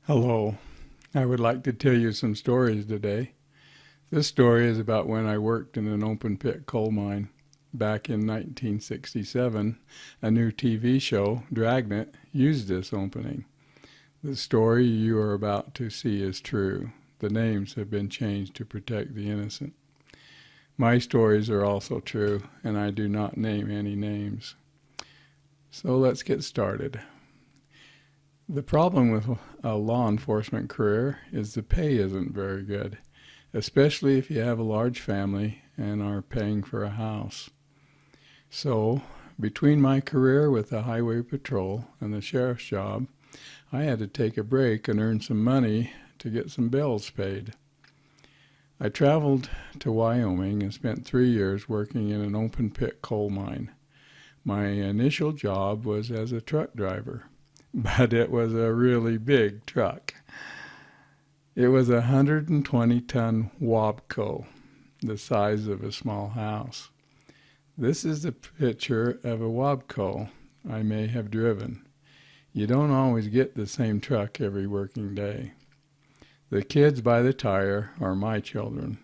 Hello. I would like to tell you some stories today. This story is about when I worked in an open pit coal mine. Back in 1967, a new TV show, Dragnet, used this opening. The story you are about to see is true. The names have been changed to protect the innocent. My stories are also true, and I do not name any names. So let's get started. The problem with a law enforcement career is the pay isn't very good, especially if you have a large family and are paying for a house. So, between my career with the highway patrol and the sheriff's job, I had to take a break and earn some money to get some bills paid. I traveled to Wyoming and spent 3 years working in an open pit coal mine. My initial job was as a truck driver, but it was a really big truck. It was a 120-ton Wabco, the size of a small house. This is a picture of a Wabco I may have driven. You don't always get the same truck every working day. The kids by the tire are my children.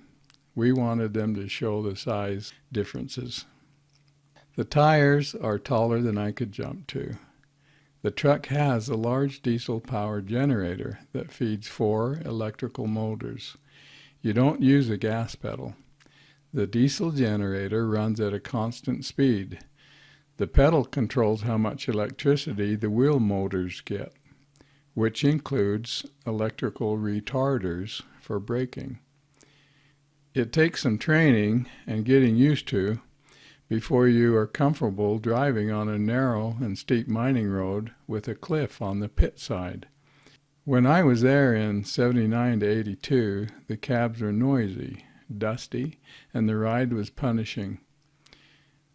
We wanted them to show the size differences. The tires are taller than I could jump to. The truck has a large diesel-powered generator that feeds 4 electrical motors. You don't use a gas pedal. The diesel generator runs at a constant speed. The pedal controls how much electricity the wheel motors get, which includes electrical retarders for braking. It takes some training and getting used to before you are comfortable driving on a narrow and steep mining road with a cliff on the pit side. When I was there in 79 to 82, the cabs were noisy, dusty, and the ride was punishing.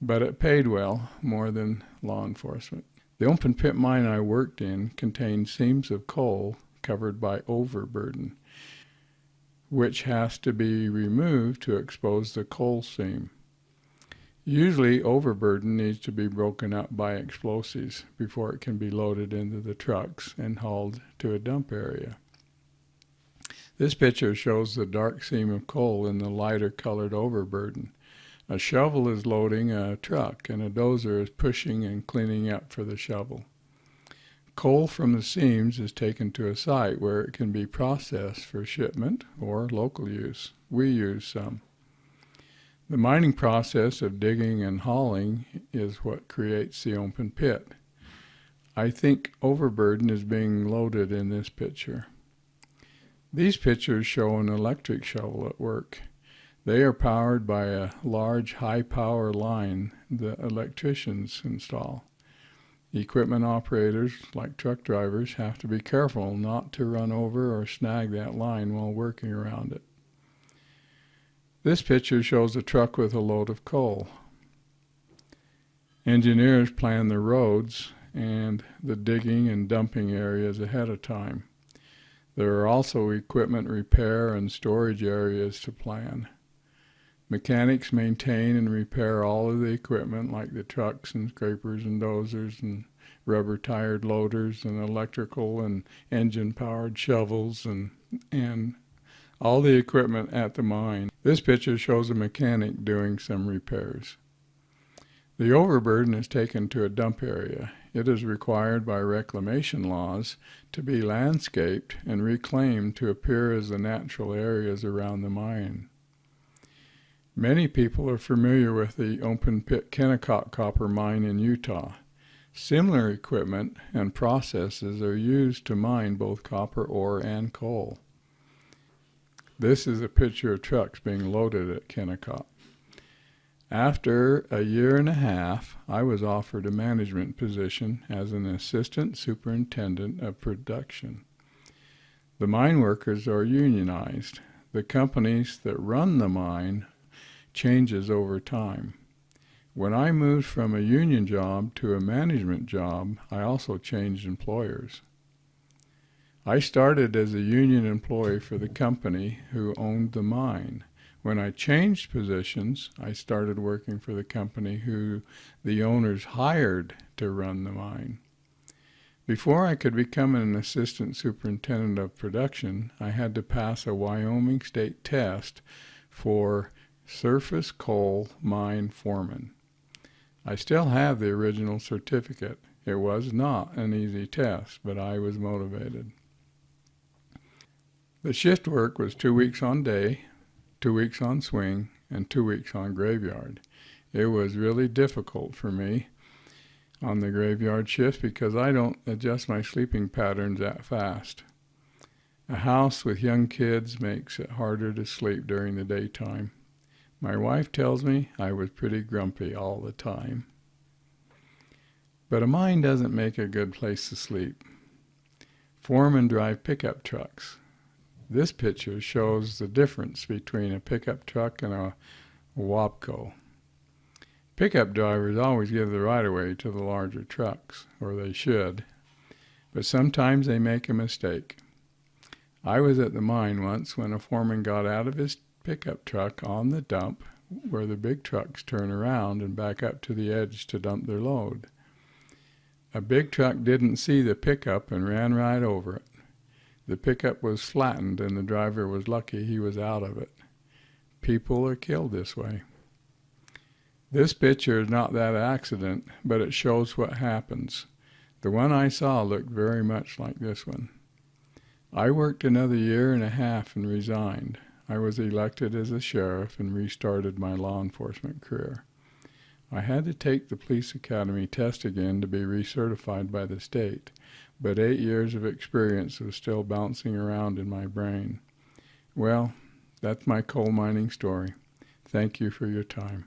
But it paid well, more than law enforcement. The open pit mine I worked in contained seams of coal covered by overburden, which has to be removed to expose the coal seam. Usually overburden needs to be broken up by explosives before it can be loaded into the trucks and hauled to a dump area. This picture shows the dark seam of coal in the lighter colored overburden. A shovel is loading a truck and a dozer is pushing and cleaning up for the shovel. Coal from the seams is taken to a site where it can be processed for shipment or local use. We use some. The mining process of digging and hauling is what creates the open pit. I think overburden is being loaded in this picture. These pictures show an electric shovel at work. They are powered by a large high-power line the electricians install. Equipment operators, like truck drivers, have to be careful not to run over or snag that line while working around it. This picture shows a truck with a load of coal. Engineers plan the roads and the digging and dumping areas ahead of time. There are also equipment repair and storage areas to plan. Mechanics maintain and repair all of the equipment like the trucks and scrapers and dozers and rubber-tired loaders and electrical and engine-powered shovels and all the equipment at the mine. This picture shows a mechanic doing some repairs. The overburden is taken to a dump area. It is required by reclamation laws to be landscaped and reclaimed to appear as the natural areas around the mine. Many people are familiar with the open pit Kennecott copper mine in Utah. Similar equipment and processes are used to mine both copper ore and coal. This is a picture of trucks being loaded at Kennecott. After a year and a half, I was offered a management position as an assistant superintendent of production. The mine workers are unionized. The companies that run the mine changes over time. When I moved from a union job to a management job, I also changed employers. I started as a union employee for the company who owned the mine. When I changed positions, I started working for the company who the owners hired to run the mine. Before I could become an assistant superintendent of production, I had to pass a Wyoming state test for surface coal mine foreman. I still have the original certificate. It was not an easy test, but I was motivated. The shift work was 2 weeks on day, 2 weeks on swing, and 2 weeks on graveyard. It was really difficult for me on the graveyard shift because I don't adjust my sleeping patterns that fast. A house with young kids makes it harder to sleep during the daytime. My wife tells me I was pretty grumpy all the time. But a mine doesn't make a good place to sleep. Foremen drive pickup trucks. This picture shows the difference between a pickup truck and a Wabco. Pickup drivers always give the right-of-way to the larger trucks, or they should, but sometimes they make a mistake. I was at the mine once when a foreman got out of his pickup truck on the dump where the big trucks turn around and back up to the edge to dump their load. A big truck didn't see the pickup and ran right over it. The pickup was flattened and the driver was lucky he was out of it. People are killed this way. This picture is not that accident, but it shows what happens. The one I saw looked very much like this one. I worked another 1.5 years and resigned. I was elected as a sheriff and restarted my law enforcement career. I had to take the police academy test again to be recertified by the state, but 8 years of experience was still bouncing around in my brain. Well, that's my coal mining story. Thank you for your time.